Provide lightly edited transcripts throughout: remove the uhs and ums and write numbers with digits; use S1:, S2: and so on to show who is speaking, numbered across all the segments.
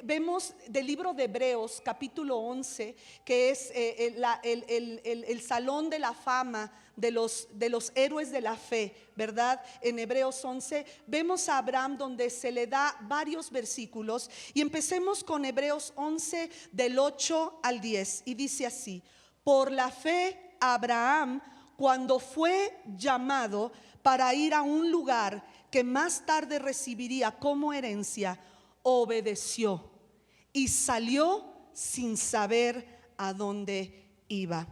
S1: vemos del libro de Hebreos capítulo 11, que es el salón de la fama de los héroes de la fe, ¿verdad? En Hebreos 11 vemos a Abraham, donde se le da varios versículos, y empecemos con Hebreos 11 del 8 al 10, y dice así: por la fe Abraham, cuando fue llamado para ir a un lugar que más tarde recibiría como herencia, obedeció y salió sin saber a dónde iba.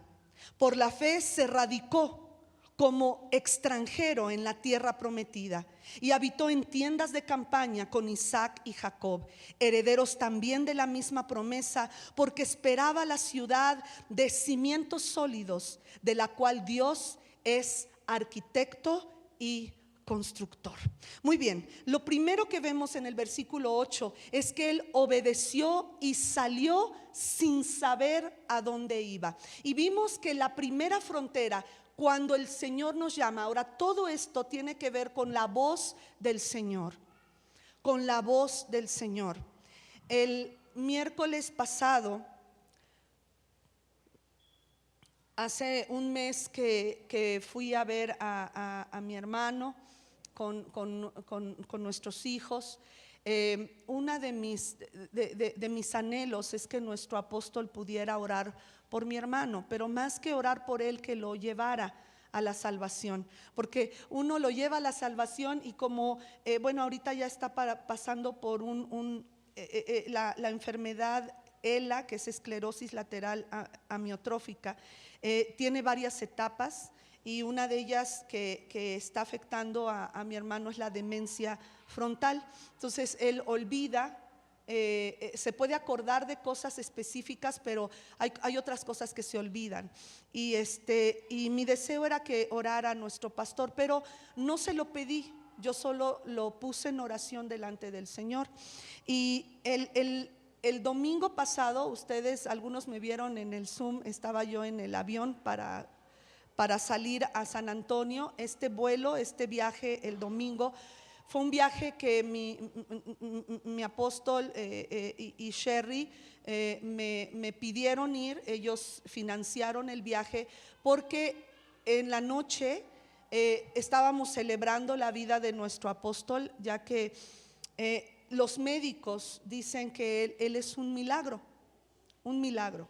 S1: Por la fe se radicó como extranjero en la tierra prometida y habitó en tiendas de campaña con Isaac y Jacob, herederos también de la misma promesa, porque esperaba la ciudad de cimientos sólidos, de la cual Dios es arquitecto y constructor. Muy bien, lo primero que vemos en el versículo 8 es que él obedeció y salió sin saber a dónde iba. Y vimos que la primera frontera, cuando el Señor nos llama, ahora todo esto tiene que ver con la voz del Señor, con la voz del Señor. El miércoles pasado, hace un mes que fui a ver a mi hermano con nuestros hijos. Una de mis anhelos es que nuestro apóstol pudiera orar por mi hermano, pero más que orar por él, que lo llevara a la salvación, porque uno lo lleva a la salvación y como bueno, ahorita ya está pasando por la enfermedad ELA, que es esclerosis lateral amiotrófica. Tiene varias etapas, y una de ellas que está afectando a mi hermano es la demencia frontal. Entonces él olvida, se puede acordar de cosas específicas, pero hay otras cosas que se olvidan. Y mi deseo era que orara a nuestro pastor, pero no se lo pedí, yo solo lo puse en oración delante del Señor. Y el domingo pasado, ustedes, algunos me vieron en el Zoom, estaba yo en el avión para salir a San Antonio. Este viaje el domingo fue un viaje que mi apóstol y Sherry me pidieron ir. Ellos financiaron el viaje porque en la noche estábamos celebrando la vida de nuestro apóstol, ya que los médicos dicen que él es un milagro, un milagro.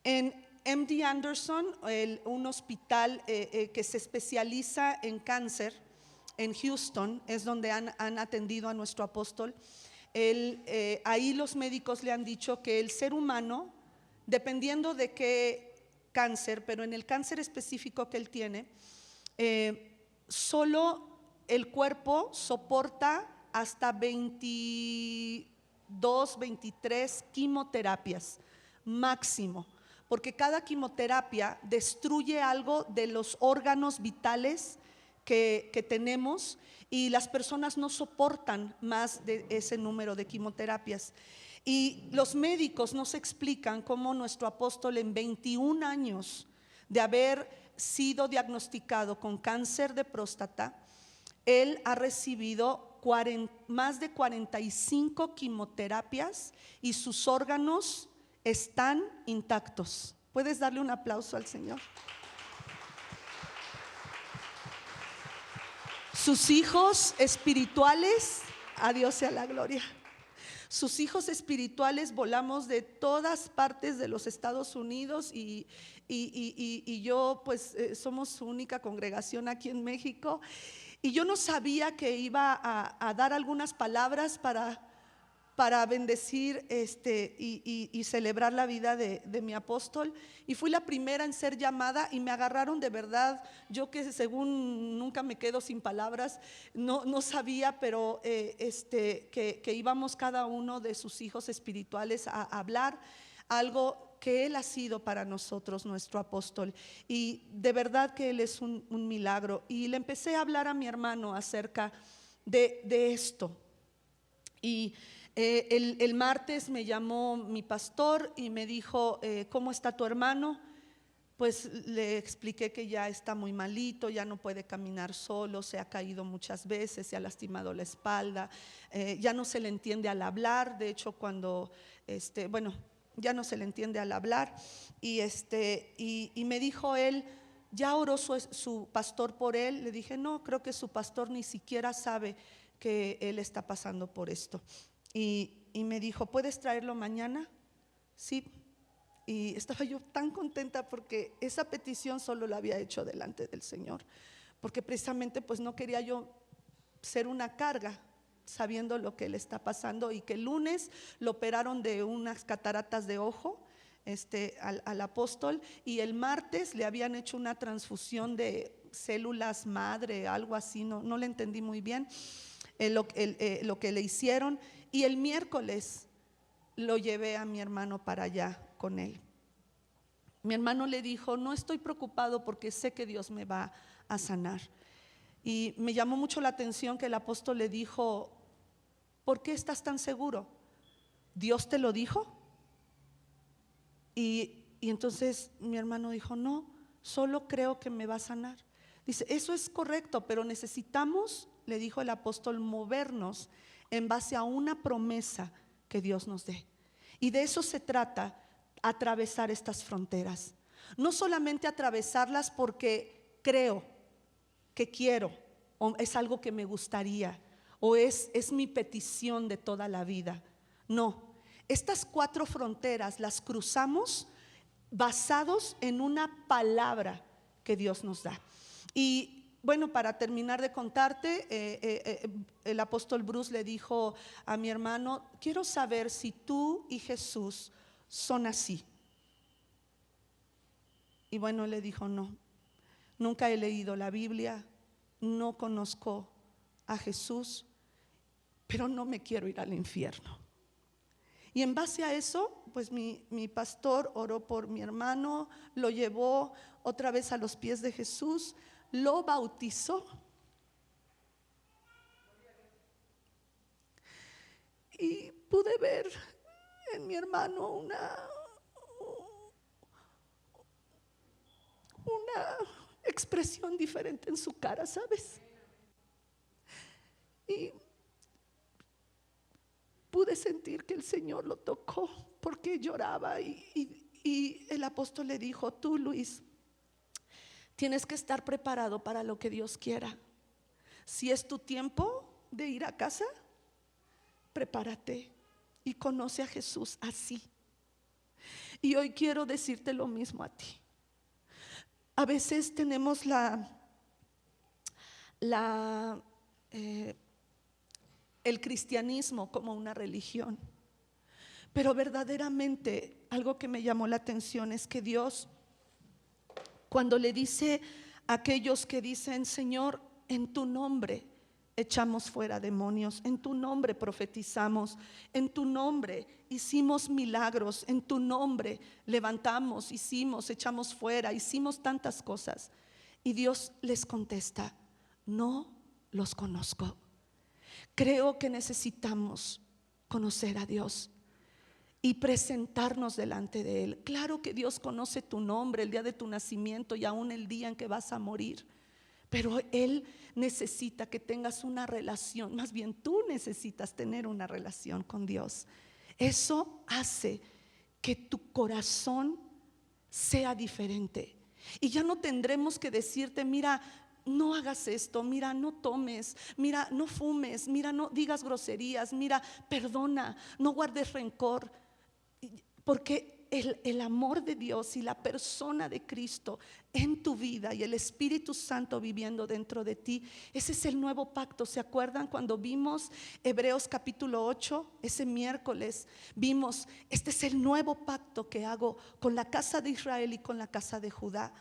S1: En MD Anderson, un hospital que se especializa en cáncer en Houston, es donde han atendido a nuestro apóstol. Ahí los médicos le han dicho que el ser humano, dependiendo de qué cáncer, pero en el cáncer específico que él tiene, solo el cuerpo soporta hasta 22, 23 quimioterapias máximo, porque cada quimioterapia destruye algo de los órganos vitales que tenemos, y las personas no soportan más de ese número de quimioterapias. Y los médicos nos explican cómo nuestro apóstol, en 21 años de haber sido diagnosticado con cáncer de próstata, él ha recibido más de 45 quimioterapias y sus órganos están intactos. ¿Puedes darle un aplauso al Señor? Sus hijos espirituales, a Dios sea la gloria. Sus hijos espirituales, volamos de todas partes de los Estados Unidos y yo pues somos su única congregación aquí en México, y yo no sabía que iba a dar algunas palabras para bendecir y celebrar la vida de mi apóstol, y fui la primera en ser llamada, y me agarraron de verdad. Yo, que según nunca me quedo sin palabras, no sabía, pero que íbamos cada uno de sus hijos espirituales a hablar algo que él ha sido para nosotros, nuestro apóstol, y de verdad que él es un milagro. Y le empecé a hablar a mi hermano acerca de esto. Y el martes me llamó mi pastor y me dijo: ¿cómo está tu hermano? pues le expliqué que ya está muy malito, ya no puede caminar solo, se ha caído muchas veces, se ha lastimado la espalda, ya no se le entiende al hablar. De hecho, cuando, bueno, ya no se le entiende al hablar. Y me dijo él, ¿ya oró su pastor por él? Le dije, no, creo que su pastor ni siquiera sabe que él está pasando por esto. Y me dijo, ¿puedes traerlo mañana? Sí. Y estaba yo tan contenta porque esa petición solo la había hecho delante del Señor, porque precisamente pues no quería yo ser una carga, sabiendo lo que le está pasando, y que el lunes lo operaron de unas cataratas de ojo al apóstol, y el martes le habían hecho una transfusión de células madre, algo así, no le entendí muy bien lo que le hicieron, y el miércoles lo llevé a mi hermano para allá con él. Mi hermano le dijo, no estoy preocupado porque sé que Dios me va a sanar. Y me llamó mucho la atención que el apóstol le dijo, ¿por qué estás tan seguro? ¿Dios te lo dijo? Y entonces mi hermano dijo, no, solo creo que me va a sanar. Dice, eso es correcto, pero necesitamos, le dijo el apóstol, movernos en base a una promesa que Dios nos dé. Y de eso se trata, atravesar estas fronteras. No solamente atravesarlas porque creo, que quiero, o es algo que me gustaría, o es mi petición de toda la vida. No, estas 4 fronteras las cruzamos basados en una palabra que Dios nos da. Y bueno, para terminar de contarte, el apóstol Bruce le dijo a mi hermano, quiero saber si tú y Jesús son así. Y bueno, le dijo, no, nunca he leído la Biblia, no conozco a Jesús, pero no me quiero ir al infierno. Y en base a eso, pues mi pastor oró por mi hermano, lo llevó otra vez a los pies de Jesús, lo bautizó. Y pude ver en mi hermano una expresión diferente en su cara, ¿sabes? Y pude sentir que el Señor lo tocó porque lloraba, y el apóstol le dijo, tú, Luis, tienes que estar preparado para lo que Dios quiera. Si es tu tiempo de ir a casa, prepárate y conoce a Jesús así. Y hoy quiero decirte lo mismo a ti. A veces tenemos el cristianismo como una religión, pero verdaderamente algo que me llamó la atención es que Dios, cuando le dice a aquellos que dicen, Señor, en tu nombre echamos fuera demonios, en tu nombre profetizamos, en tu nombre hicimos milagros, en tu nombre levantamos, hicimos, echamos fuera, hicimos tantas cosas, y Dios les contesta, no los conozco. Creo que necesitamos conocer a Dios y presentarnos delante de Él. Claro que Dios conoce tu nombre, el día de tu nacimiento y aún el día en que vas a morir, pero Él necesita que tengas una relación, más bien tú necesitas tener una relación con Dios. Eso hace que tu corazón sea diferente, y ya no tendremos que decirte, mira, no hagas esto, mira, no tomes, mira, no fumes, mira, no digas groserías, mira, perdona, no guardes rencor, porque el amor de Dios y la persona de Cristo en tu vida y el Espíritu Santo viviendo dentro de ti, ese es el nuevo pacto. ¿Se acuerdan cuando vimos Hebreos capítulo 8? Ese miércoles vimos, este es el nuevo pacto que hago con la casa de Israel y con la casa de Judá,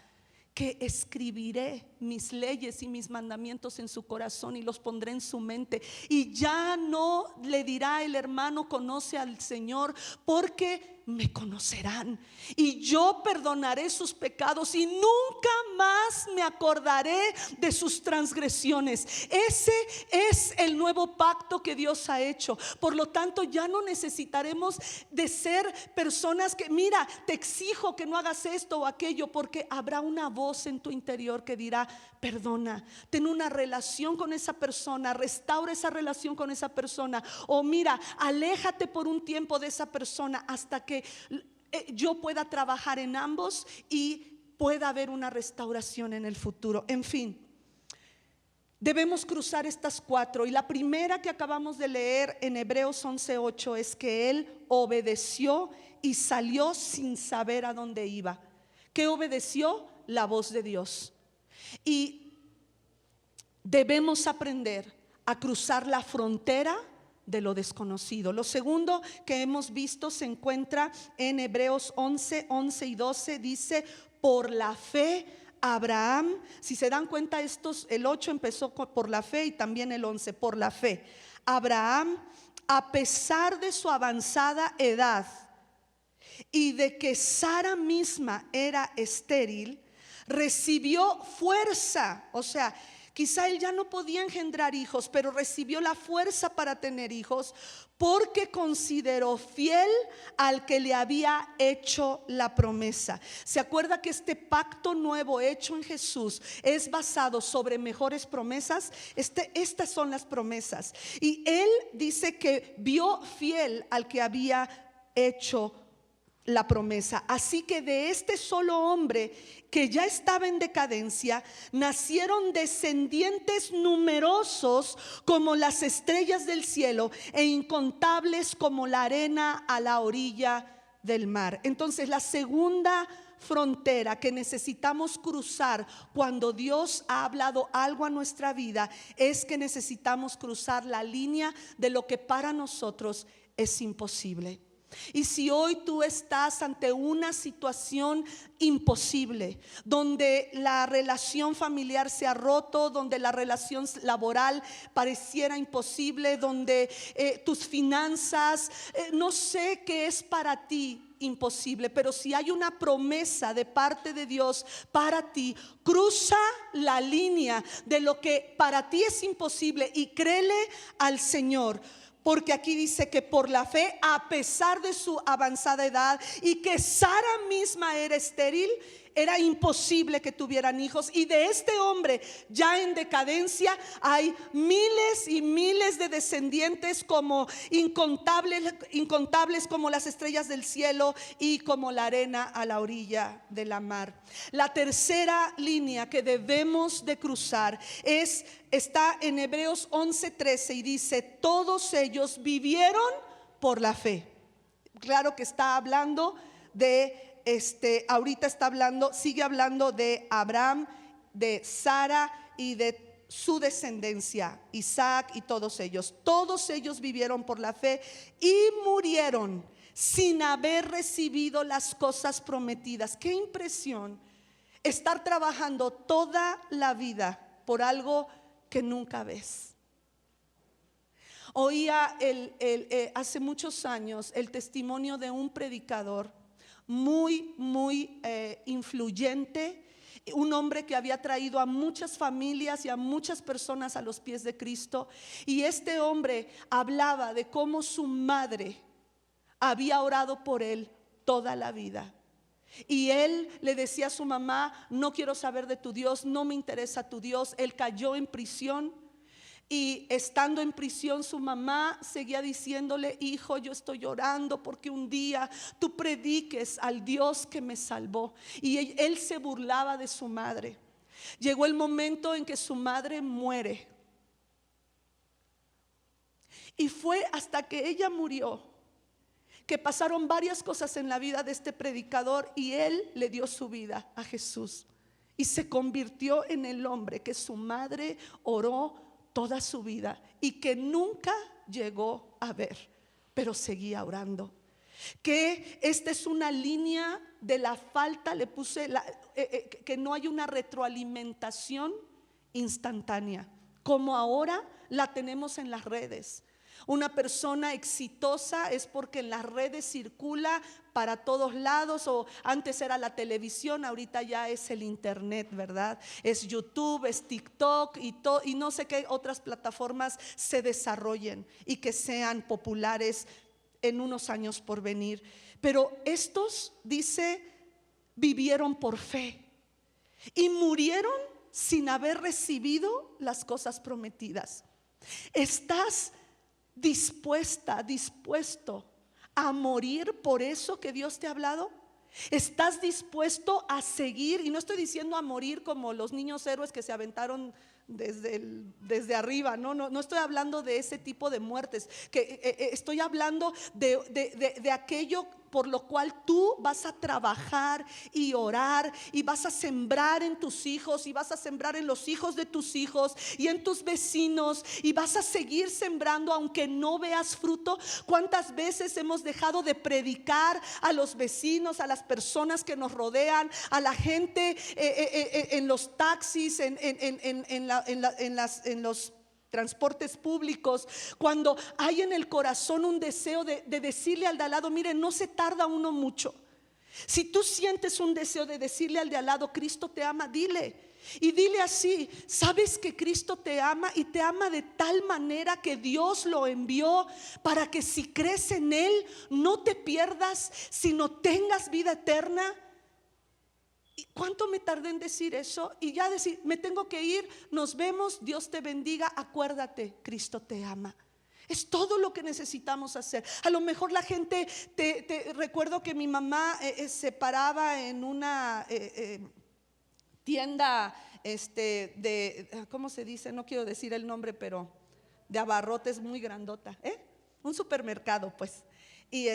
S1: que escribiré mis leyes y mis mandamientos en su corazón y los pondré en su mente, y ya no le dirá el hermano conoce al Señor, porque me conocerán y yo perdonaré sus pecados y nunca más me acordaré de sus transgresiones. Ese es el nuevo pacto que Dios ha hecho. Por lo tanto, ya no necesitaremos de ser personas que, mira, te exijo que no hagas esto o aquello, porque habrá una voz en tu interior que dirá: perdona, ten una relación con esa persona, restaura esa relación con esa persona, o mira, aléjate por un tiempo de esa persona hasta que yo pueda trabajar en ambos y pueda haber una restauración en el futuro. En fin, debemos cruzar estas cuatro, y la primera que acabamos de leer en Hebreos 11:8 es que él obedeció y salió sin saber a dónde iba. ¿Qué obedeció? La voz de Dios. Y debemos aprender a cruzar la frontera de lo desconocido. Lo segundo que hemos visto se encuentra en Hebreos 11 y 12. Dice: por la fe Abraham. Si se dan cuenta, el 8 empezó por la fe y también el 11 por la fe. Abraham, a pesar de su avanzada edad y de que Sara misma era estéril, recibió fuerza. O sea, quizá él ya no podía engendrar hijos, pero recibió la fuerza para tener hijos, porque consideró fiel al que le había hecho la promesa. ¿Se acuerda que este pacto nuevo hecho en Jesús es basado sobre mejores promesas? Estas son las promesas. Y él dice que vio fiel al que había hecho la promesa. Así que de este solo hombre, que ya estaba en decadencia, nacieron descendientes numerosos como las estrellas del cielo e incontables como la arena a la orilla del mar. Entonces, la segunda frontera que necesitamos cruzar cuando Dios ha hablado algo a nuestra vida es que necesitamos cruzar la línea de lo que para nosotros es imposible. Y si hoy tú estás ante una situación imposible, donde la relación familiar se ha roto, donde la relación laboral pareciera imposible, donde tus finanzas, no sé qué es para ti imposible, pero si hay una promesa de parte de Dios para ti, cruza la línea de lo que para ti es imposible y créele al Señor. Porque aquí dice que por la fe, a pesar de su avanzada edad y que Sara misma era estéril, era imposible que tuvieran hijos. Y de este hombre ya en decadencia hay miles y miles de descendientes, como incontables como las estrellas del cielo y como la arena a la orilla de la mar. La tercera línea que debemos de cruzar está en Hebreos 11:13 y dice: todos ellos vivieron por la fe. Claro que está hablando de ahorita sigue hablando de Abraham, de Sara y de su descendencia, Isaac y todos ellos. Todos ellos vivieron por la fe y murieron sin haber recibido las cosas prometidas. Qué impresión estar trabajando toda la vida por algo que nunca ves. Oía hace muchos años el testimonio de un predicador muy influyente, un hombre que había traído a muchas familias y a muchas personas a los pies de Cristo. Y este hombre hablaba de cómo su madre había orado por él toda la vida. Y él le decía a su mamá: no quiero saber de tu Dios, no me interesa tu Dios. Él cayó en prisión. Y estando en prisión, su mamá seguía diciéndole: hijo, yo estoy llorando porque un día tú prediques al Dios que me salvó. Y él se burlaba de su madre. Llegó el momento en que su madre muere. Y fue hasta que ella murió que pasaron varias cosas en la vida de este predicador, y él le dio su vida a Jesús y se convirtió en el hombre que su madre oró toda su vida y que nunca llegó a ver, pero seguía orando. Que esta es una línea de la falta, le puse que no hay una retroalimentación instantánea como ahora la tenemos en las redes. Una persona exitosa es porque en las redes circula para todos lados, o antes era la televisión, ahorita ya es el internet, ¿verdad? Es YouTube, es TikTok y no sé qué otras plataformas se desarrollen y que sean populares en unos años por venir. Pero estos, dice, vivieron por fe y murieron sin haber recibido las cosas prometidas. ¿Estás dispuesto a morir por eso que Dios te ha hablado? ¿Estás dispuesto a seguir? Y no estoy diciendo a morir como los niños héroes que se aventaron desde arriba. No estoy hablando de ese tipo de muertes, estoy hablando de aquello por lo cual tú vas a trabajar y orar y vas a sembrar en tus hijos y vas a sembrar en los hijos de tus hijos y en tus vecinos, y vas a seguir sembrando aunque no veas fruto. ¿Cuántas veces hemos dejado de predicar a los vecinos, a las personas que nos rodean, a la gente en los taxis, en los transportes públicos, cuando hay en el corazón un deseo de decirle al de al lado? Mire, no se tarda uno mucho. Si tú sientes un deseo de decirle al de al lado, Cristo te ama, dile. Y dile así: sabes que Cristo te ama, y te ama de tal manera que Dios lo envió para que si crees en Él no te pierdas, sino tengas vida eterna. ¿Y cuánto me tardé en decir eso? Y ya decir, me tengo que ir, nos vemos, Dios te bendiga, acuérdate, Cristo te ama. Es todo lo que necesitamos hacer. A lo mejor la gente, recuerdo que mi mamá se paraba en una tienda ¿cómo se dice? No quiero decir el nombre, pero de abarrotes, muy grandota, un supermercado pues. Y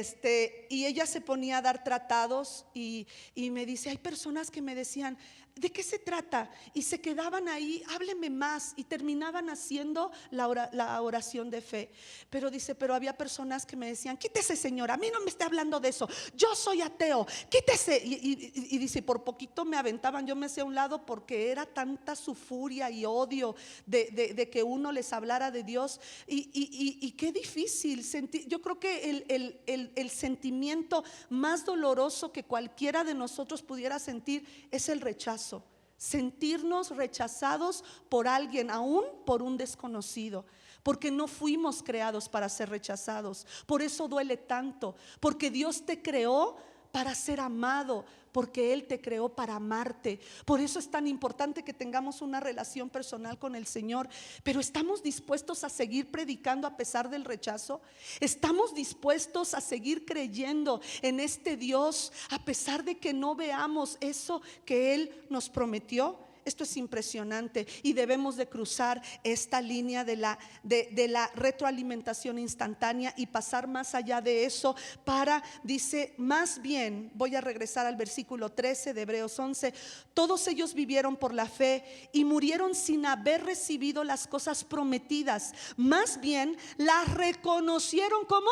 S1: ella se ponía a dar tratados y me dice, hay personas que me decían, ¿de qué se trata? Y se quedaban ahí, hábleme más, y terminaban haciendo la oración de fe. Pero dice, pero había personas que me decían, quítese señora, a mí no me esté hablando de eso, yo soy ateo, quítese. Y dice, por poquito me aventaban, yo me hacía a un lado porque era tanta su furia y odio de que uno les hablara de Dios. Y qué difícil sentir. Yo creo que el sentimiento más doloroso que cualquiera de nosotros pudiera sentir es el rechazo. Sentirnos rechazados por alguien, aún por un desconocido, porque no fuimos creados para ser rechazados. Por eso duele tanto, porque Dios te creó para ser amado, porque Él te creó para amarte. Por eso es tan importante que tengamos una relación personal con el Señor. Pero ¿estamos dispuestos a seguir predicando a pesar del rechazo? ¿Estamos dispuestos a seguir creyendo en este Dios a pesar de que no veamos eso que Él nos prometió? Esto es impresionante y debemos de cruzar esta línea de la retroalimentación instantánea y pasar más allá de eso para, dice, más bien, voy a regresar al versículo 13 de Hebreos 11, todos ellos vivieron por la fe y murieron sin haber recibido las cosas prometidas, más bien las reconocieron como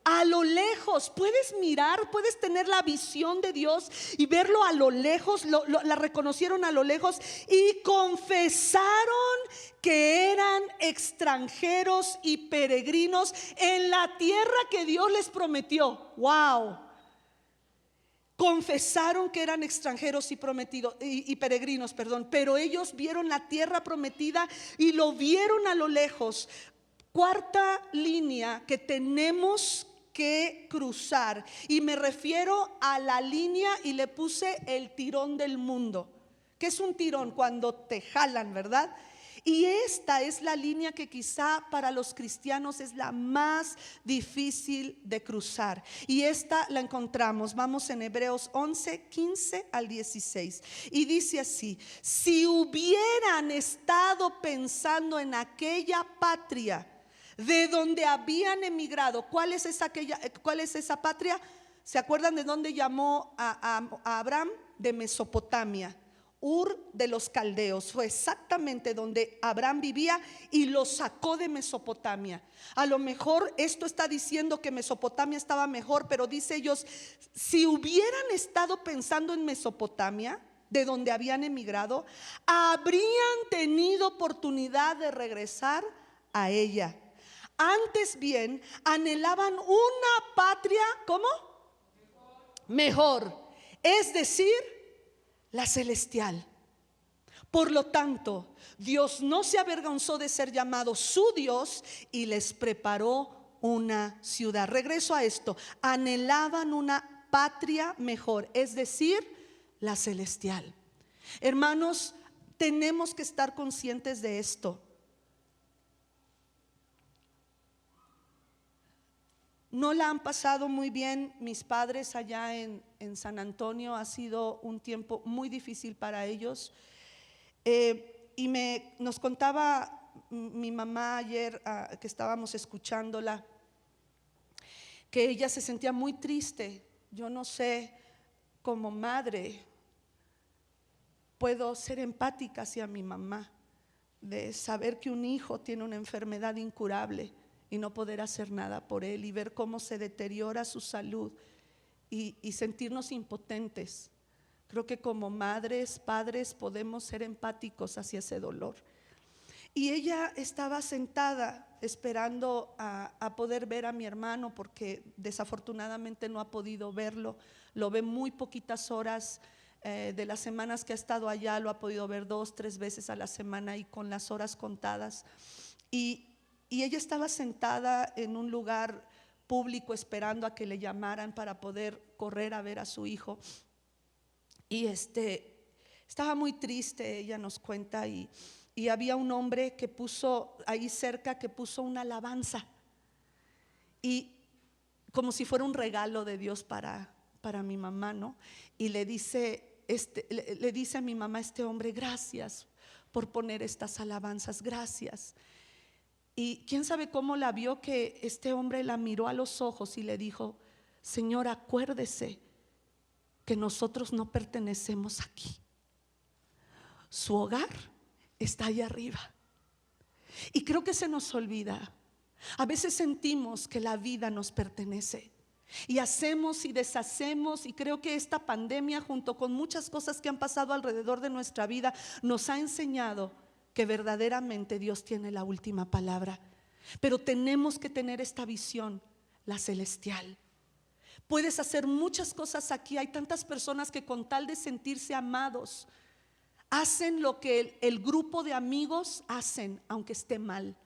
S1: a lo lejos. Puedes mirar, puedes tener la visión de Dios y verlo a lo lejos. La reconocieron a lo lejos y confesaron que eran extranjeros y peregrinos en la tierra que Dios les prometió. Wow. Confesaron que eran extranjeros y peregrinos, pero ellos vieron la tierra prometida y lo vieron a lo lejos. Cuarta línea que tenemos que cruzar, y me refiero a la línea, y le puse el tirón del mundo. ¿Qué es un tirón? Cuando te jalan, ¿verdad? Y esta es la línea que quizá para los cristianos es la más difícil de cruzar. Y esta la encontramos, vamos en Hebreos 11, 15 al 16. Y dice así: si hubieran estado pensando en aquella patria de donde habían emigrado. ¿Cuál es esa patria? ¿Se acuerdan de dónde llamó a Abraham? De Mesopotamia, Ur de los Caldeos. Fue exactamente donde Abraham vivía y lo sacó de Mesopotamia. A lo mejor esto está diciendo que Mesopotamia estaba mejor, pero dice ellos, si hubieran estado pensando en Mesopotamia, de donde habían emigrado, habrían tenido oportunidad de regresar a ella. Antes bien, anhelaban una patria, ¿cómo? Mejor, es decir, la celestial. Por lo tanto, Dios no se avergonzó de ser llamado su Dios y les preparó una ciudad. Regreso a esto. Anhelaban una patria mejor, es decir, la celestial. Hermanos, tenemos que estar conscientes de esto. No la han pasado muy bien mis padres allá en San Antonio. Ha sido un tiempo muy difícil para ellos. Y nos contaba mi mamá ayer, que estábamos escuchándola, que ella se sentía muy triste. Yo no sé, como madre puedo ser empática hacia mi mamá, de saber que un hijo tiene una enfermedad incurable y no poder hacer nada por él, y ver cómo se deteriora su salud y sentirnos impotentes. Creo que como madres, padres, podemos ser empáticos hacia ese dolor. Y ella estaba sentada esperando a poder ver a mi hermano, porque desafortunadamente no ha podido verlo. Lo ve muy poquitas horas. De las semanas que ha estado allá, lo ha podido ver 2, 3 veces a la semana, y con las horas contadas. Y ella estaba sentada en un lugar público esperando a que le llamaran para poder correr a ver a su hijo. Y estaba muy triste, ella nos cuenta, y había un hombre que puso ahí cerca, que puso una alabanza, y como si fuera un regalo de Dios para mi mamá, ¿no? Y le dice a mi mamá, este hombre: gracias por poner estas alabanzas, gracias. Y quién sabe cómo la vio, que este hombre la miró a los ojos y le dijo: Señor, acuérdese que nosotros no pertenecemos aquí. Su hogar está allá arriba. Y creo que se nos olvida. A veces sentimos que la vida nos pertenece y hacemos y deshacemos, y creo que esta pandemia, junto con muchas cosas que han pasado alrededor de nuestra vida, nos ha enseñado que verdaderamente Dios tiene la última palabra. Pero tenemos que tener esta visión, la celestial. Puedes hacer muchas cosas aquí. Hay tantas personas que con tal de sentirse amados hacen lo que el grupo de amigos hacen, aunque esté mal.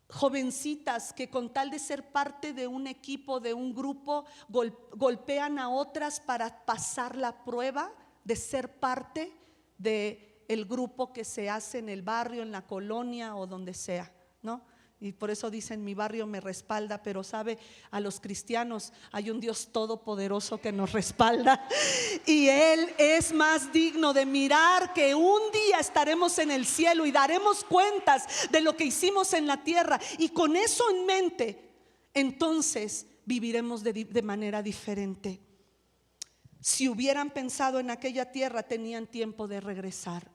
S1: Jovencitas que con tal de ser parte de un equipo, de un grupo, golpean a otras para pasar la prueba de ser parte del grupo que se hace en el barrio, en la colonia o donde sea, ¿no? Y por eso dicen: mi barrio me respalda. Pero sabe, a los cristianos hay un Dios todopoderoso que nos respalda, y Él es más digno de mirar, que un día estaremos en el cielo y daremos cuentas de lo que hicimos en la tierra. Y con eso en mente, entonces viviremos de manera diferente. Si hubieran pensado en aquella tierra, tenían tiempo de regresar.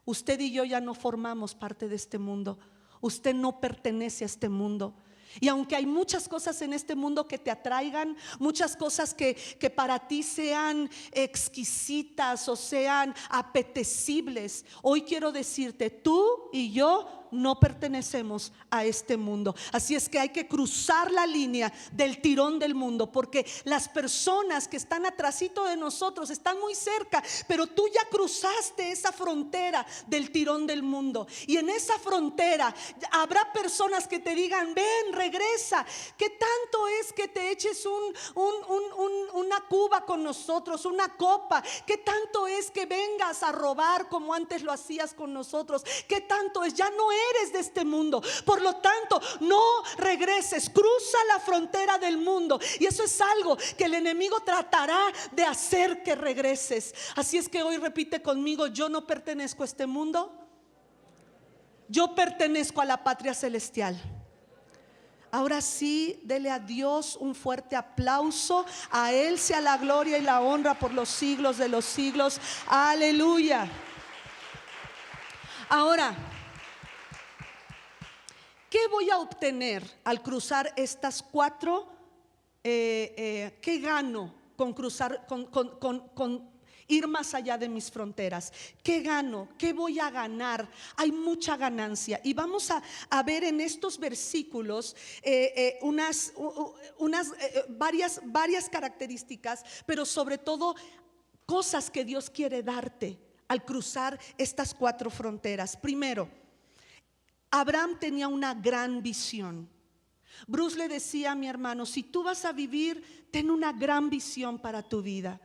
S1: Usted y yo ya no formamos parte de este mundo. Usted no pertenece a este mundo. Y aunque hay muchas cosas en este mundo que te atraigan, muchas cosas que para ti sean exquisitas o sean apetecibles, hoy quiero decirte: tú y yo no pertenecemos a este mundo. Así es que hay que cruzar la línea del tirón del mundo, porque las personas que están atrasito de nosotros están muy cerca, pero tú ya cruzaste esa frontera del tirón del mundo. Y en esa frontera habrá personas que te digan: ven, regresa. ¿Qué tanto es que te eches una cuba con nosotros, una copa? ¿Qué tanto es que vengas a robar como antes lo hacías con nosotros? ¿Qué tanto es? Ya no eres de este mundo, por lo tanto no regreses. Cruza la frontera del mundo, y eso es algo que el enemigo tratará de hacer que regreses. Así es que hoy repite conmigo: yo no pertenezco a este mundo, yo pertenezco a la patria celestial. Ahora sí, dele a Dios un fuerte aplauso. A Él sea la gloria y la honra por los siglos de los siglos. Aleluya. Ahora, ¿qué voy a obtener al cruzar estas 4? ¿Qué gano con cruzar, con ir más allá de mis fronteras. ¿Qué gano? ¿Qué voy a ganar? Hay mucha ganancia. Y vamos a ver en estos versículos varias características, pero sobre todo cosas que Dios quiere darte al cruzar estas 4 fronteras. Primero, Abraham tenía una gran visión. Bruce le decía a mi hermano: si tú vas a vivir, ten una gran visión para tu vida.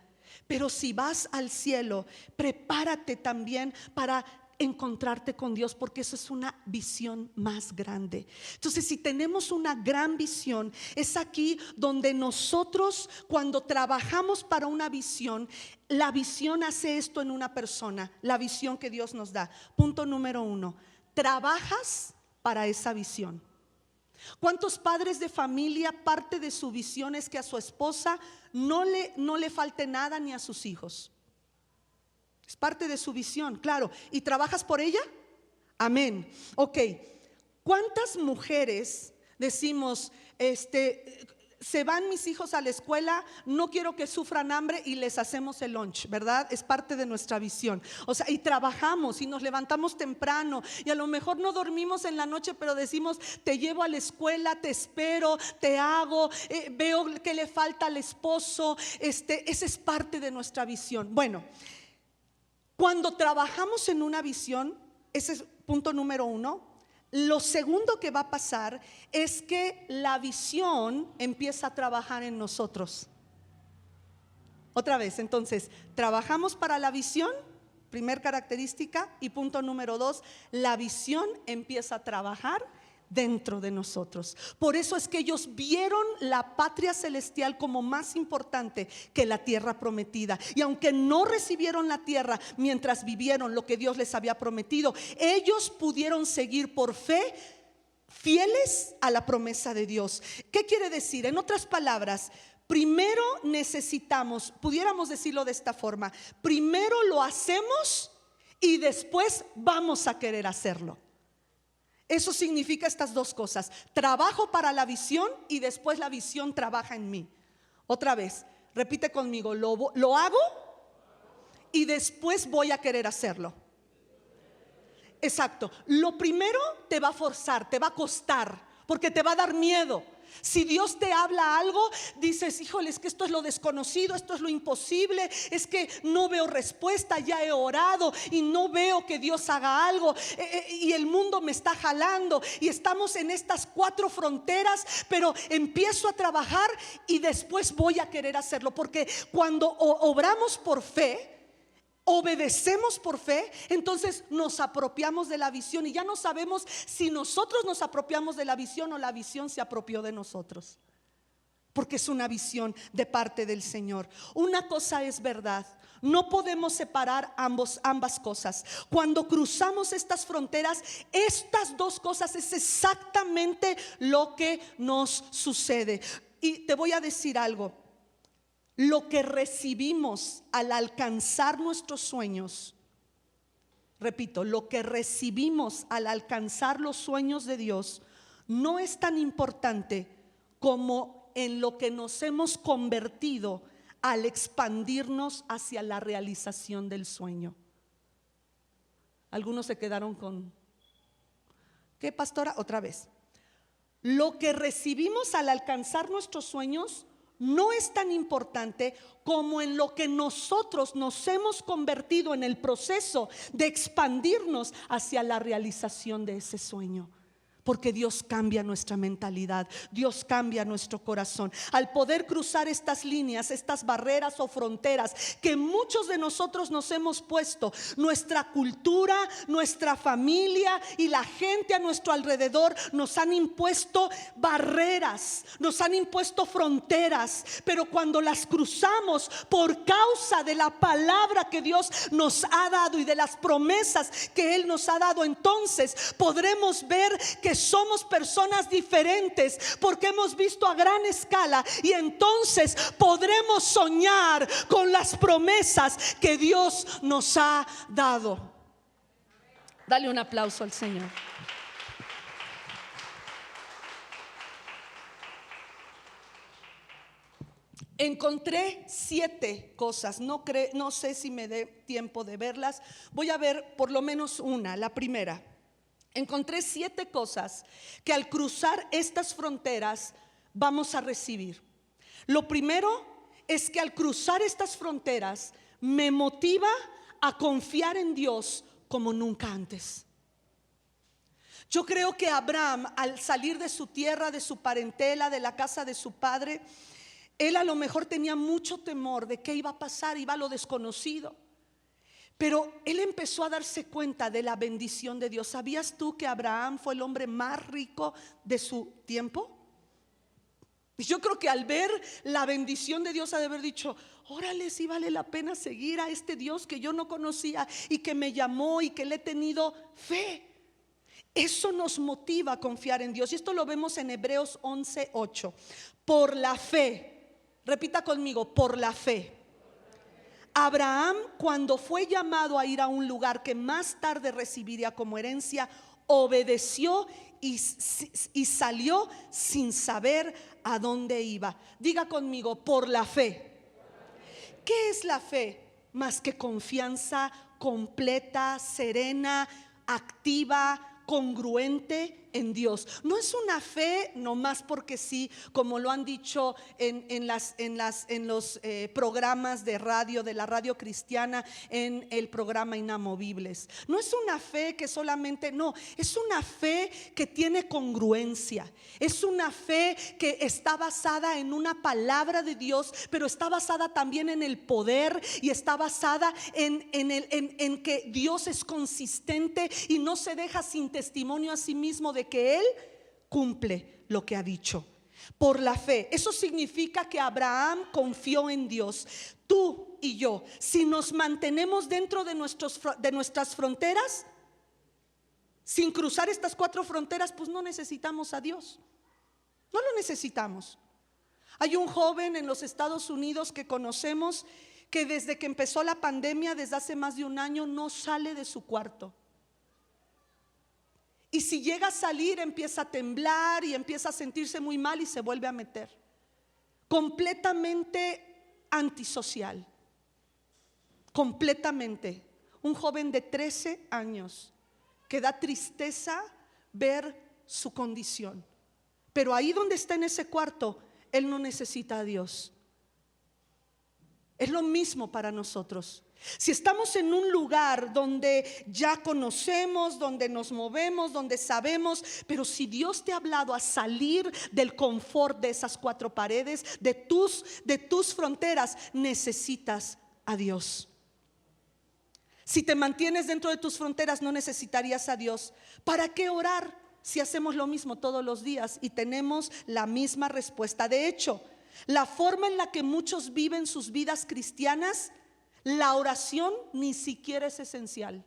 S1: Pero si vas al cielo, prepárate también para encontrarte con Dios, porque eso es una visión más grande. Entonces, si tenemos una gran visión, es aquí donde nosotros, cuando trabajamos para una visión, la visión hace esto en una persona, la visión que Dios nos da. Punto número 1, trabajas para esa visión. ¿Cuántos padres de familia, parte de su visión es que a su esposa no le falte nada, ni a sus hijos? Es parte de su visión, claro. ¿Y trabajas por ella? Amén. Ok, ¿cuántas mujeres decimos, se van mis hijos a la escuela, no quiero que sufran hambre, y les hacemos el lunch, ¿verdad? Es parte de nuestra visión. O sea, y trabajamos y nos levantamos temprano, y a lo mejor no dormimos en la noche, pero decimos: te llevo a la escuela, te espero, te hago, veo que le falta al esposo. Esa es parte de nuestra visión. Bueno, cuando trabajamos en una visión, ese es punto número 1. Lo segundo que va a pasar es que la visión empieza a trabajar en nosotros. Otra vez, entonces, trabajamos para la visión, primer característica. Y punto número 2, la visión empieza a trabajar dentro de nosotros. Por eso es que ellos vieron la patria celestial como más importante que la tierra prometida. Y aunque no recibieron la tierra mientras vivieron lo que Dios les había prometido, ellos pudieron seguir por fe fieles a la promesa de Dios. ¿Qué quiere decir? En otras palabras, primero necesitamos, pudiéramos decirlo de esta forma: primero lo hacemos y después vamos a querer hacerlo. Eso significa estas 2 cosas: trabajo para la visión y después la visión trabaja en mí. Otra vez, repite conmigo: lo hago y después voy a querer hacerlo. Exacto. Lo primero te va a forzar, te va a costar, porque te va a dar miedo. Si Dios te habla algo, dices: híjole, es que esto es lo desconocido, esto es lo imposible, es que no veo respuesta, ya he orado y no veo que Dios haga algo, y el mundo me está jalando, y estamos en estas 4 fronteras, pero empiezo a trabajar y después voy a querer hacerlo, porque cuando obramos por fe, obedecemos por fe, entonces nos apropiamos de la visión, y ya no sabemos si nosotros nos apropiamos de la visión o la visión se apropió de nosotros, porque es una visión de parte del Señor. Una cosa es verdad: no podemos separar ambas cosas. Cuando cruzamos estas fronteras, estas 2 cosas es exactamente lo que nos sucede. Y te voy a decir algo: lo que recibimos al alcanzar nuestros sueños, repito, lo que recibimos al alcanzar los sueños de Dios no es tan importante como en lo que nos hemos convertido al expandirnos hacia la realización del sueño. Algunos se quedaron con: ¿qué, pastora? Otra vez. Lo que recibimos al alcanzar nuestros sueños no es tan importante como en lo que nosotros nos hemos convertido en el proceso de expandirnos hacia la realización de ese sueño. Porque Dios cambia nuestra mentalidad, Dios cambia nuestro corazón. Al poder cruzar estas líneas, estas barreras o fronteras que muchos de nosotros nos hemos puesto, nuestra cultura, nuestra familia y la gente a nuestro alrededor nos han impuesto barreras, nos han impuesto fronteras. Pero cuando las cruzamos por causa de la palabra que Dios nos ha dado y de las promesas que Él nos ha dado, entonces podremos ver que somos personas diferentes, porque hemos visto a gran escala, y entonces podremos soñar con las promesas que Dios nos ha dado. Dale un aplauso al Señor. Encontré 7 cosas, no sé si me dé tiempo de verlas. Voy a ver por lo menos una, la primera. Encontré 7 cosas que al cruzar estas fronteras vamos a recibir. Lo primero es que al cruzar estas fronteras me motiva a confiar en Dios como nunca antes. Yo creo que Abraham, al salir de su tierra, de su parentela, de la casa de su padre, él a lo mejor tenía mucho temor de qué iba a pasar, iba a lo desconocido. Pero él empezó a darse cuenta de la bendición de Dios. ¿Sabías tú que Abraham fue el hombre más rico de su tiempo? Y yo creo que al ver la bendición de Dios ha de haber dicho: órale, sí vale la pena seguir a este Dios que yo no conocía y que me llamó y que le he tenido fe. Eso nos motiva a confiar en Dios. Y esto lo vemos en Hebreos 11:8. Por la fe. Repita conmigo: por la fe. Abraham, cuando fue llamado a ir a un lugar que más tarde recibiría como herencia, obedeció y salió sin saber a dónde iba. Diga conmigo: por la fe. ¿Qué es la fe? Más que confianza completa, serena, activa, congruente en Dios. No es una fe nomás porque sí, como lo han dicho en los programas de radio, de la radio cristiana, en el programa Inamovibles. No es una fe que solamente, no, es una fe que tiene congruencia. Es una fe que está basada en una palabra de Dios, pero está basada también en el poder y está basada en que Dios es consistente y no se deja sin testimonio a sí mismo de que Él cumple lo que ha dicho. Por la fe. Eso significa que Abraham confió en Dios. Tú y yo, si nos mantenemos dentro de nuestras fronteras, sin cruzar estas 4 fronteras, pues no necesitamos a Dios. No lo necesitamos. Hay un joven en los Estados Unidos que conocemos que desde que empezó la pandemia, desde hace más de un año, no sale de su cuarto. Y si llega a salir, empieza a temblar y empieza a sentirse muy mal y se vuelve a meter. Completamente antisocial. Completamente. Un joven de 13 años que da tristeza ver su condición. Pero ahí donde está en ese cuarto, él no necesita a Dios. Es lo mismo para nosotros. Si estamos en un lugar donde ya conocemos, donde nos movemos, donde sabemos, pero si Dios te ha hablado a salir del confort de esas 4 paredes, de tus fronteras, necesitas a Dios. Si te mantienes dentro de tus fronteras, no necesitarías a Dios. ¿Para qué orar si hacemos lo mismo todos los días y tenemos la misma respuesta? De hecho, la forma en la que muchos viven sus vidas cristianas, la oración ni siquiera es esencial.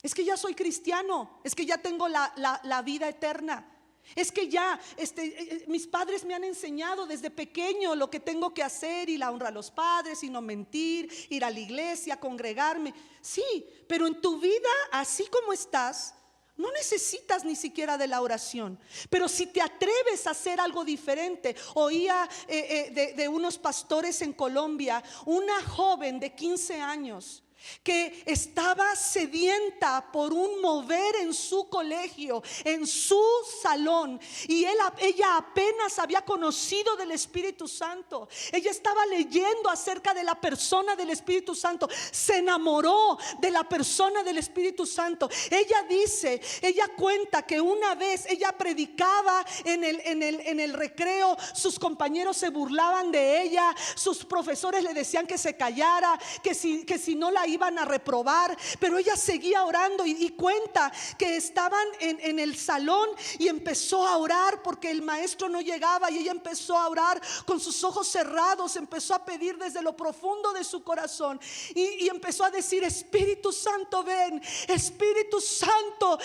S1: Es que ya soy cristiano, es que ya tengo la vida eterna. Es que ya mis padres me han enseñado desde pequeño lo que tengo que hacer, y la honra a los padres, y no mentir, ir a la iglesia, congregarme. Sí, pero en tu vida así como estás, no necesitas ni siquiera de la oración. Pero si te atreves a hacer algo diferente. Oía de unos pastores en Colombia, una joven de 15 años que estaba sedienta por un mover en su colegio, en su salón, y ella apenas había conocido del Espíritu Santo. Ella estaba leyendo acerca de la persona del Espíritu Santo, se enamoró de la persona del Espíritu Santo. Ella cuenta que una vez ella predicaba en el recreo, sus compañeros se burlaban de ella, sus profesores le decían que se callara, que si no la iban a reprobar, pero ella seguía orando y cuenta que estaban en el salón y empezó a orar porque el maestro no llegaba, y ella empezó a orar con sus ojos cerrados, empezó a pedir desde lo profundo de su corazón y empezó a decir: Espíritu Santo, ven, Espíritu Santo,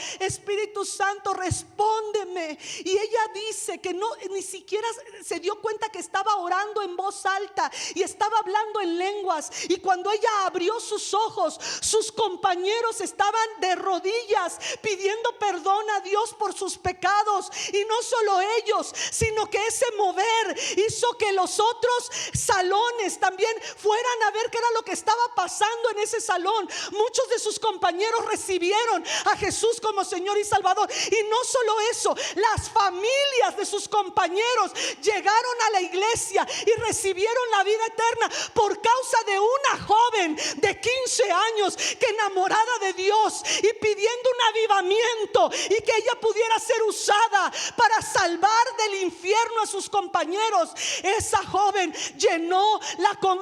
S1: respóndeme. Y ella dice que ni siquiera se dio cuenta que estaba orando en voz alta y estaba hablando en lenguas, y cuando ella abrió sus ojos, sus compañeros estaban de rodillas pidiendo perdón a Dios por sus pecados. Y no solo ellos, sino que ese mover hizo que los otros salones también fueran a ver qué era lo que estaba pasando en ese salón. Muchos de sus compañeros recibieron a Jesús como Señor y Salvador. Y no solo eso, las familias de sus compañeros llegaron a la iglesia y recibieron la vida eterna por causa de una joven de 15 años que, enamorada de Dios y pidiendo un avivamiento y que ella pudiera ser usada para salvar del infierno a sus compañeros, esa joven llenó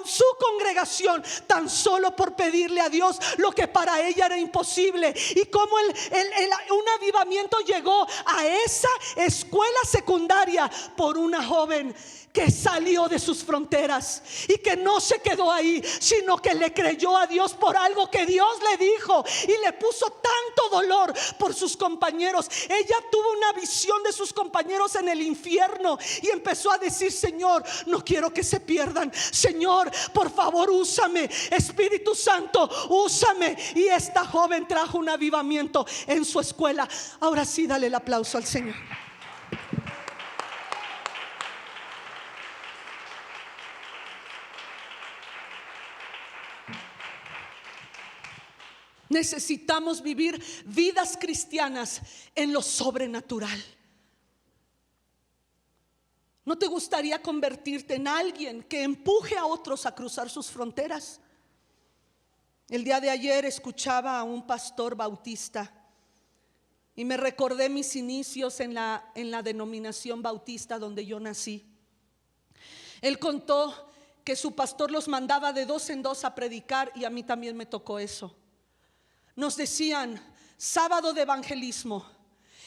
S1: su congregación tan solo por pedirle a Dios lo que para ella era imposible. Y como un avivamiento llegó a esa escuela secundaria por una joven que salió de sus fronteras y que no se quedó ahí, sino que le creyó a Dios por algo que Dios le dijo y le puso tanto dolor por sus compañeros. Ella tuvo una visión de sus compañeros en el infierno y empezó a decir: Señor, no quiero que se pierdan. Señor, por favor, úsame. Espíritu Santo, úsame. Y esta joven trajo un avivamiento en su escuela. Ahora sí, dale el aplauso al Señor. Necesitamos vivir vidas cristianas en lo sobrenatural. ¿No te gustaría convertirte en alguien que empuje a otros a cruzar sus fronteras? El día de ayer escuchaba a un pastor bautista y me recordé mis inicios en la denominación bautista donde yo nací. Él contó que su pastor los mandaba de 2 en 2 a predicar, y a mí también me tocó eso. Nos decían sábado de evangelismo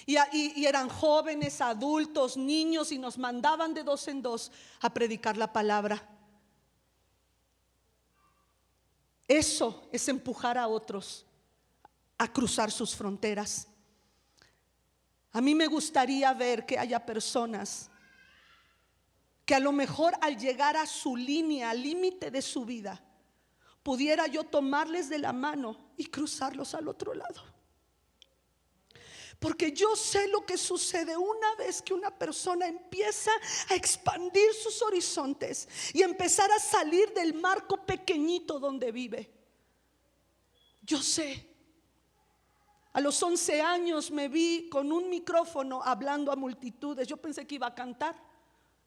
S1: y eran jóvenes, adultos, niños, y nos mandaban de 2 en 2 a predicar la palabra. Eso es empujar a otros a cruzar sus fronteras. A mí me gustaría ver que haya personas que a lo mejor al llegar a su línea, al límite de su vida, pudiera yo tomarles de la mano y cruzarlos al otro lado. Porque yo sé lo que sucede una vez que una persona empieza a expandir sus horizontes y empezar a salir del marco pequeñito donde vive. Yo sé. A los 11 años me vi con un micrófono hablando a multitudes. Yo pensé que iba a cantar,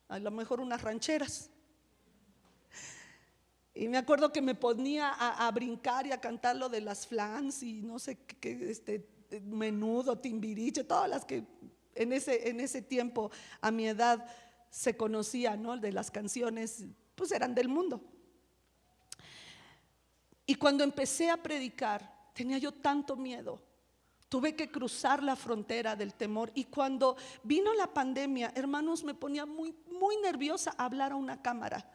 S1: a lo mejor unas rancheras. Y me acuerdo que me ponía a brincar y a cantar lo de las flans y no sé qué, menudo, timbiriche, todas las que en ese tiempo a mi edad se conocían, ¿no? De las canciones, pues eran del mundo. Y cuando empecé a predicar, tenía yo tanto miedo. Tuve que cruzar la frontera del temor. Y cuando vino la pandemia, hermanos, me ponía muy, muy nerviosa hablar a una cámara.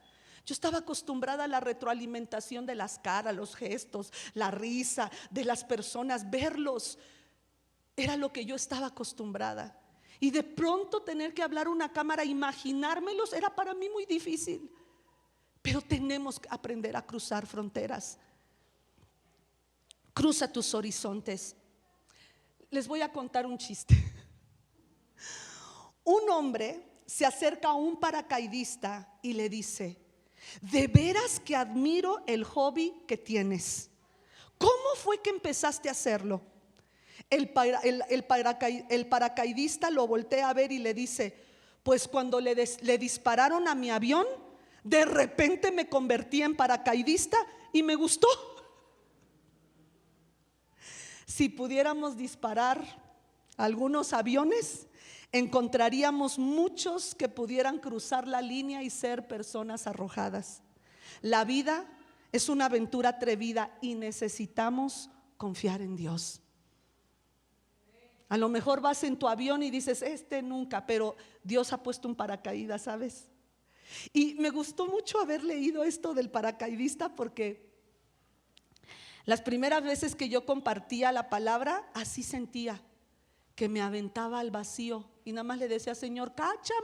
S1: Yo estaba acostumbrada a la retroalimentación de las caras, los gestos, la risa de las personas, verlos. Era lo que yo estaba acostumbrada. Y de pronto tener que hablar a una cámara, imaginármelos, era para mí muy difícil. Pero tenemos que aprender a cruzar fronteras. Cruza tus horizontes. Les voy a contar un chiste. Un hombre se acerca a un paracaidista y le dice: de veras que admiro el hobby que tienes. ¿Cómo fue que empezaste a hacerlo? El paracaidista lo voltea a ver y le dice: pues cuando le dispararon a mi avión, de repente me convertí en paracaidista y me gustó. Si pudiéramos disparar algunos aviones, encontraríamos muchos que pudieran cruzar la línea y ser personas arrojadas. La vida es una aventura atrevida y necesitamos confiar en Dios. A lo mejor vas en tu avión y dices: nunca, pero Dios ha puesto un paracaídas, ¿sabes? Y me gustó mucho haber leído esto del paracaidista, porque las primeras veces que yo compartía la palabra, así sentía, que me aventaba al vacío y nada más le decía: Señor, cáchame.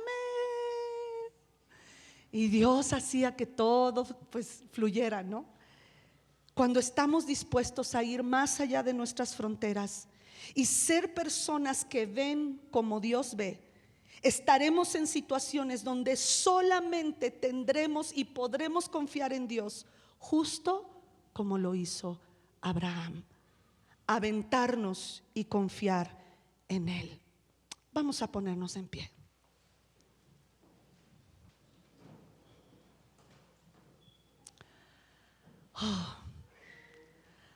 S1: Y Dios hacía que todo pues fluyera, ¿no? cuando estamos dispuestos a ir más allá de nuestras fronteras y ser personas que ven como Dios ve, estaremos en situaciones donde solamente tendremos y podremos confiar en Dios, justo como lo hizo Abraham. Aventarnos y confiar en Él. Vamos a ponernos en pie.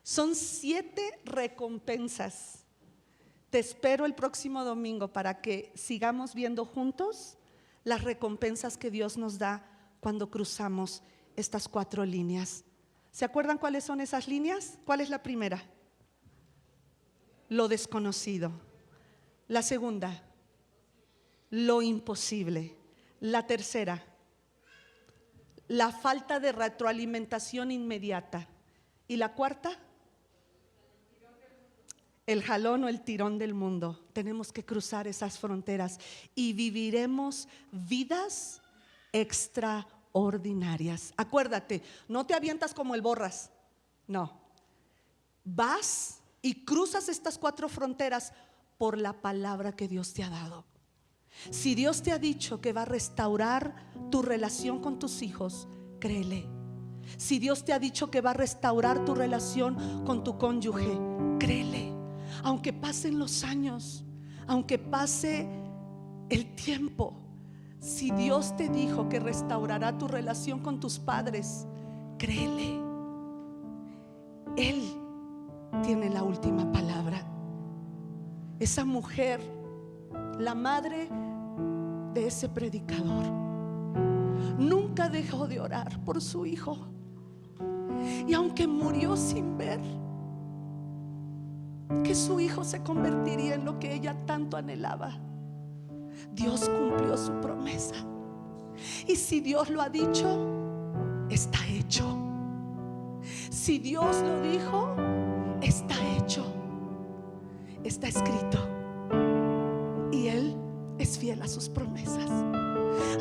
S1: Son 7 recompensas. Te espero el próximo domingo para que sigamos viendo juntos las recompensas que Dios nos da cuando cruzamos estas 4 líneas. ¿Se acuerdan cuáles son esas líneas? ¿Cuál es la primera? Lo desconocido. La segunda, lo imposible. La tercera, la falta de retroalimentación inmediata. Y la cuarta, el jalón o el tirón del mundo. Tenemos que cruzar esas fronteras y viviremos vidas extraordinarias. Acuérdate, no te avientas como el Borras. No, vas y cruzas estas 4 fronteras por la palabra que Dios te ha dado. Si Dios te ha dicho que va a restaurar tu relación con tus hijos, créele. Si Dios te ha dicho que va a restaurar tu relación con tu cónyuge, créele. Aunque pasen los años, aunque pase el tiempo, si Dios te dijo que restaurará tu relación con tus padres, créele. Él tiene la última palabra. Esa mujer, la madre de ese predicador, nunca dejó de orar por su hijo. Y aunque murió sin ver que su hijo se convertiría en lo que ella tanto anhelaba, Dios cumplió su promesa. Y si Dios lo ha dicho, está hecho. Si Dios lo dijo, está hecho. Está escrito. Y Él es fiel a sus promesas.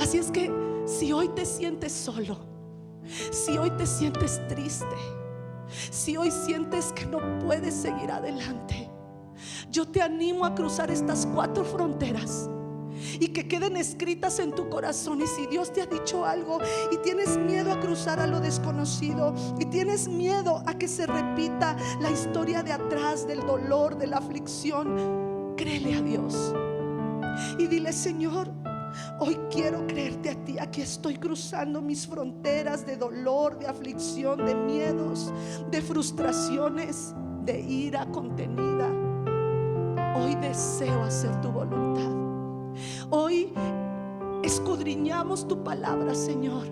S1: Así es que si hoy te sientes solo, si hoy te sientes triste, si hoy sientes que no puedes seguir adelante, yo te animo a cruzar estas 4 fronteras y que queden escritas en tu corazón. Y si Dios te ha dicho algo y tienes miedo a cruzar a lo desconocido, y tienes miedo a que se repita la historia de atrás, del dolor, de la aflicción, créele a Dios y dile: Señor, hoy quiero creerte a ti. Aquí estoy cruzando mis fronteras de dolor, de aflicción, de miedos, de frustraciones, de ira contenida. Hoy deseo hacer tu voluntad. Hoy escudriñamos tu palabra, Señor,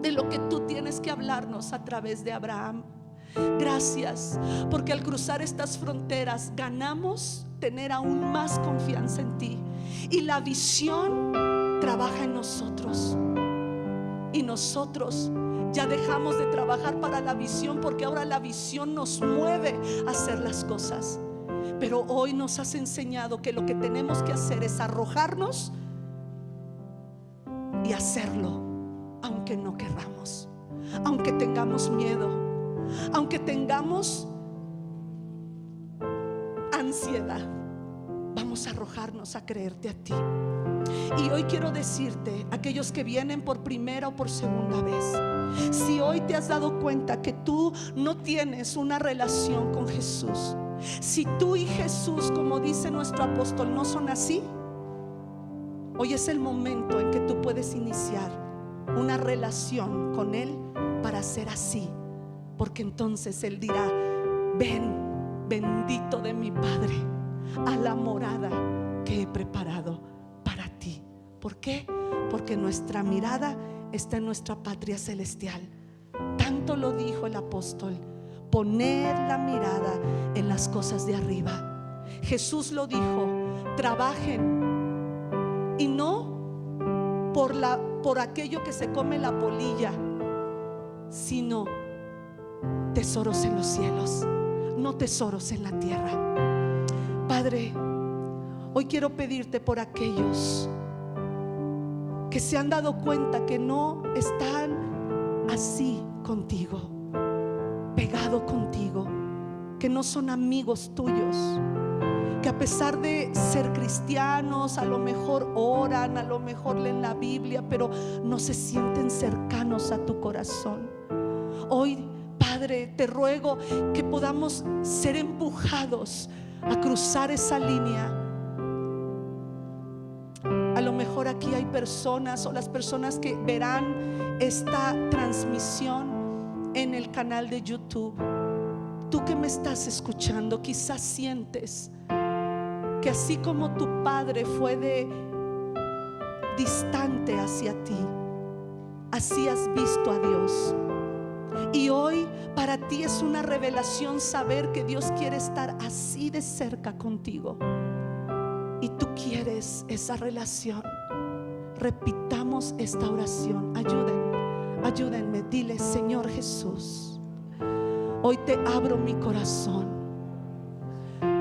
S1: de lo que tú tienes que hablarnos a través de Abraham. Gracias, porque al cruzar estas fronteras ganamos tener aún más confianza en ti. Y la visión trabaja en nosotros. Y nosotros ya dejamos de trabajar para la visión, porque ahora la visión nos mueve a hacer las cosas. Pero hoy nos has enseñado que lo que tenemos que hacer es arrojarnos y hacerlo, aunque no querramos, aunque tengamos miedo, aunque tengamos ansiedad. Vamos a arrojarnos a creerte a ti. Y hoy quiero decirte, aquellos que vienen por primera o por segunda vez, si hoy te has dado cuenta que tú no tienes una relación con Jesús, si tú y Jesús, como dice nuestro apóstol, no son así, hoy es el momento en que tú puedes iniciar una relación con Él para ser así. Porque entonces Él dirá: ven, bendito de mi Padre, a la morada que he preparado para ti. ¿Por qué? Porque nuestra mirada está en nuestra patria celestial. Tanto lo dijo el apóstol: poner la mirada en las cosas de arriba. Jesús lo dijo: trabajen, y no por aquello que se come la polilla, sino tesoros en los cielos, no tesoros en la tierra. Padre, hoy quiero pedirte por aquellos que se han dado cuenta que no están así contigo. pegado contigo, que no son amigos tuyos, que a pesar de ser cristianos, a lo mejor oran, a lo mejor leen la Biblia, pero no se sienten cercanos a tu corazón. Hoy, Padre, te ruego que podamos ser empujados a cruzar esa línea. A lo mejor aquí hay personas, o las personas que verán esta transmisión en el canal de YouTube. Tú que me estás escuchando, quizás sientes que así como tu padre fue de distante hacia ti, así has visto a Dios. Y hoy para ti es una revelación saber que Dios quiere estar así de cerca contigo, y tú quieres esa relación. Repitamos esta oración. Ayúdenme. Dile: Señor Jesús, hoy te abro mi corazón.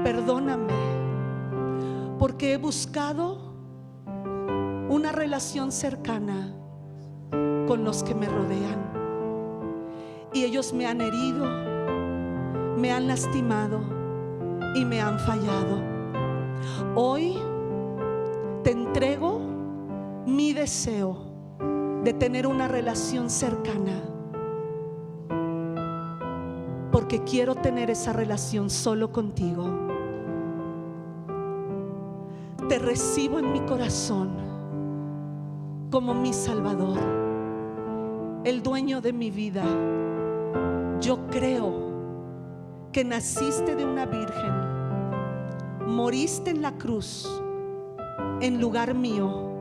S1: Perdóname porque he buscado una relación cercana con los que me rodean, y ellos me han herido, me han lastimado y me han fallado. Hoy te entrego mi deseo de tener una relación cercana, porque quiero tener esa relación solo contigo. Te recibo en mi corazón como mi Salvador, el dueño de mi vida. Yo creo que naciste de una virgen, moriste en la cruz en lugar mío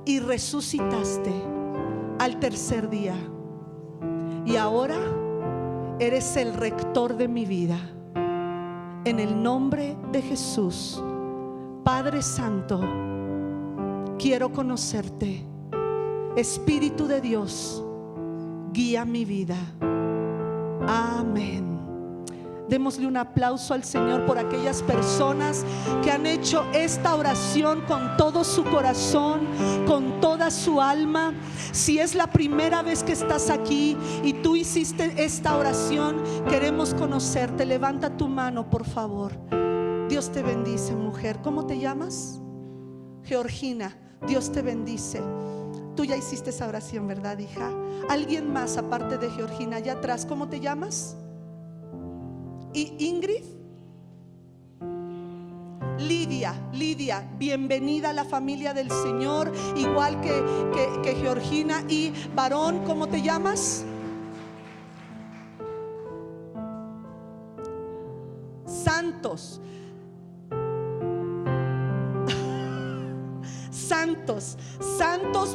S1: y resucitaste al tercer día, y ahora eres el rector de mi vida. En el nombre de Jesús, Padre Santo, quiero conocerte. Espíritu de Dios, guía mi vida. Amén. Démosle un aplauso al Señor por aquellas personas que han hecho esta oración con todo su corazón, con toda su alma. Si es la primera vez que estás aquí y tú hiciste esta oración, queremos conocerte. Levanta tu mano, por favor. Dios te bendice, mujer. ¿Cómo te llamas? Georgina. Dios te bendice. Tú ya hiciste esa oración, ¿verdad, hija? ¿Alguien más aparte de Georgina allá atrás? ¿Cómo te llamas? ¿Y Ingrid? Lidia, bienvenida a la familia del Señor, igual que Georgina. Y varón, ¿cómo te llamas? Santos,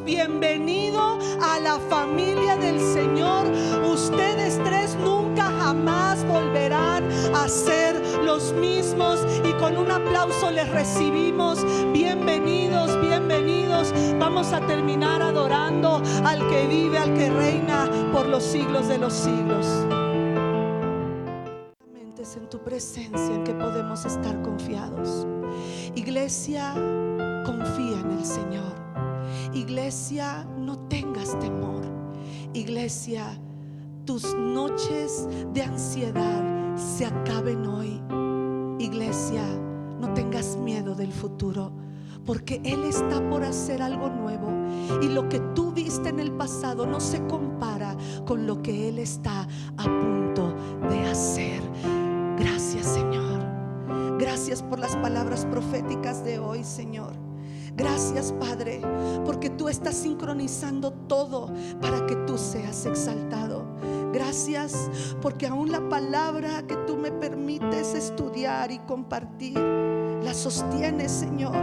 S1: bienvenido a la familia del Señor. Ustedes tres nunca jamás volverán a ser los mismos, y con un aplauso les recibimos. Bienvenidos. Vamos a terminar adorando al que vive, al que reina por los siglos de los siglos. Es en tu presencia en que podemos estar confiados. Iglesia, confía en el Señor. Iglesia, no tengas temor. Iglesia, tus noches de ansiedad se acaben hoy. Iglesia, no tengas miedo del futuro, porque Él está por hacer algo nuevo, y lo que tú viste en el pasado no se compara con lo que Él está a punto de hacer. Gracias, Señor. Gracias por las palabras proféticas de hoy, Señor. Gracias, Padre, porque tú estás sincronizando todo para que tú seas exaltado. Gracias porque aún la palabra que tú me permites estudiar y compartir, la sostienes, Señor.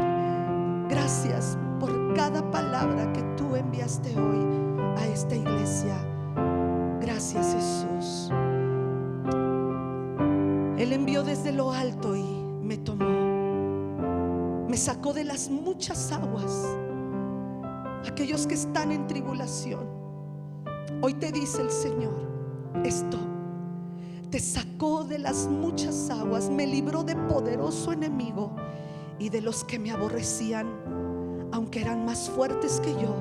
S1: Gracias por cada palabra que tú enviaste hoy a esta iglesia. Gracias, Jesús. Él envió desde lo alto y me tomó, me sacó de las muchas aguas. Aquellos que están en tribulación, hoy te dice el Señor esto: te sacó de las muchas aguas, me libró de poderoso enemigo y de los que me aborrecían, aunque eran más fuertes que yo.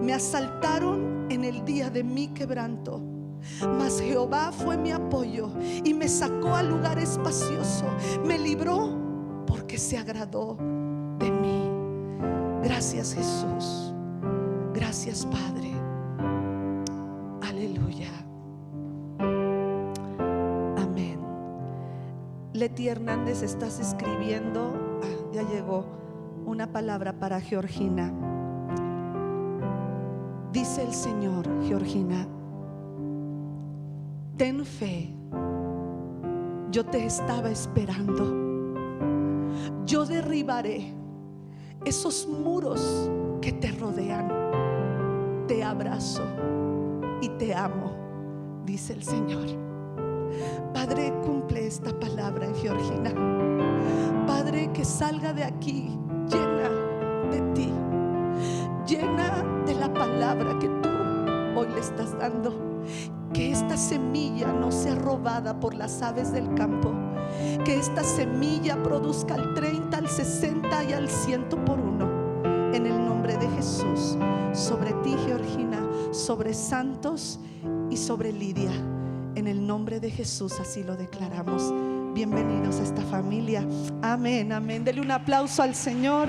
S1: Me asaltaron en el día de mi quebranto, Mas Jehová fue mi apoyo y me sacó al lugar espacioso. Me libró porque se agradó de mí. Gracias, Jesús. Gracias, Padre. Aleluya. Amén. Leti Hernández, estás escribiendo. Ya llegó una palabra para Georgina. Dice el Señor: Georgina, ten fe. Yo te estaba esperando. Yo derribaré esos muros que te rodean. Te abrazo y te amo, dice el Señor. Padre, cumple esta palabra en Georgina. Padre, que salga de aquí llena de ti, llena de la palabra que tú hoy le estás dando. Que esta semilla no sea robada por las aves del campo. Que esta semilla produzca al 30, al 60 y al 100 por uno. En el nombre de Jesús, sobre ti, Georgina, sobre Santos y sobre Lidia. En el nombre de Jesús así lo declaramos. Bienvenidos a esta familia. Amén, amén. Dele un aplauso al Señor.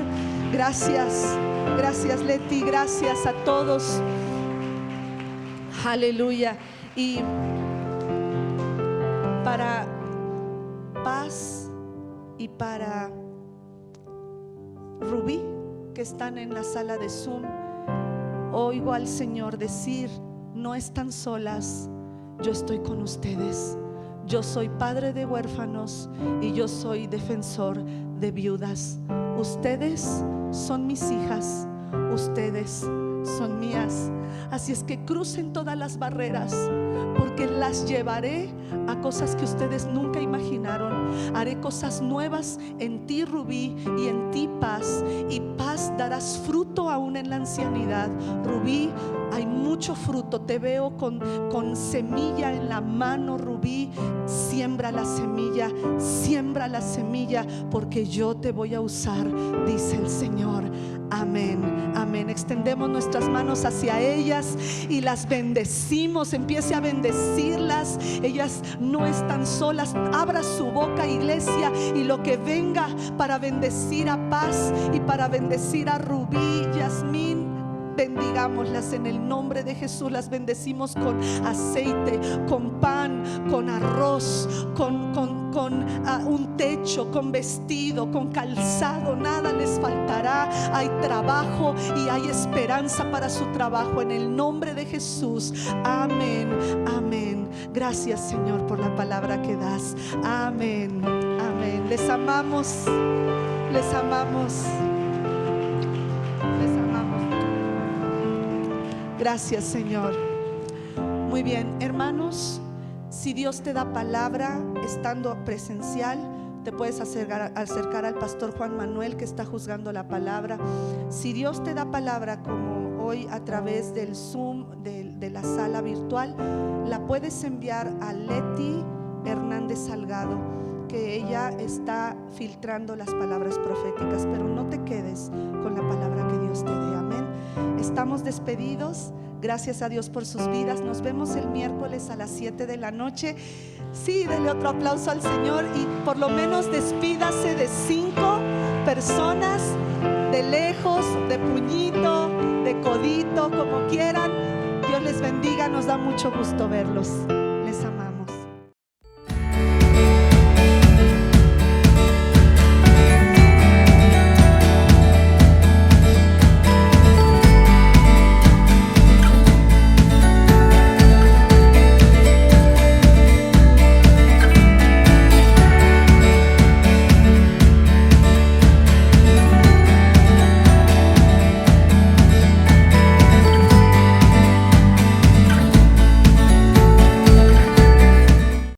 S1: Gracias, gracias Leti, gracias a todos. Aleluya. Y para Paz y para Rubí, que están en la sala de Zoom, oigo al Señor decir: no están solas, yo estoy con ustedes. Yo soy padre de huérfanos y yo soy defensor de viudas. Ustedes son mis hijas, ustedes son mías. Así es que crucen todas las barreras, porque las llevaré a cosas que ustedes nunca imaginaron. Haré cosas nuevas en ti, Rubí, y en ti, Paz. Y Paz, darás fruto aún en la ancianidad. Rubí, hay mucho fruto. Te veo con semilla en la mano, Rubí. Siembra la semilla, porque yo te voy a usar, dice el Señor. Amén, amén. Extendemos nuestras manos hacia ellas y las bendecimos. Empiece a bendecirlas. Ellas no están solas. Abra su boca, iglesia, y lo que venga para bendecir a Paz y para bendecir a Rubí, Yasmín, bendigámoslas en el nombre de Jesús. Las bendecimos con aceite, con pan, con arroz, con un techo, con vestido, con calzado. Nada les faltará. Hay trabajo y hay esperanza para su trabajo en el nombre de Jesús. Amén, amén. Gracias, Señor, por la palabra que das. Amén, amén. Les amamos, les amamos, les amamos. Gracias, Señor. Muy bien, hermanos, si Dios te da palabra estando presencial, te puedes acercar al pastor Juan Manuel, que está juzgando la palabra. Si Dios te da palabra como hoy a través del Zoom, de la sala virtual, la puedes enviar a Leti Hernández Salgado, que ella está filtrando las palabras proféticas. Pero no te quedes con la palabra que Dios te dé. Amén. Estamos despedidos. Gracias a Dios por sus vidas. Nos vemos el miércoles a las 7 de la noche. Sí, dele otro aplauso al Señor y por lo menos despídase de 5 personas, de lejos, de puñito, de codito, como quieran. Dios les bendiga, nos da mucho gusto verlos.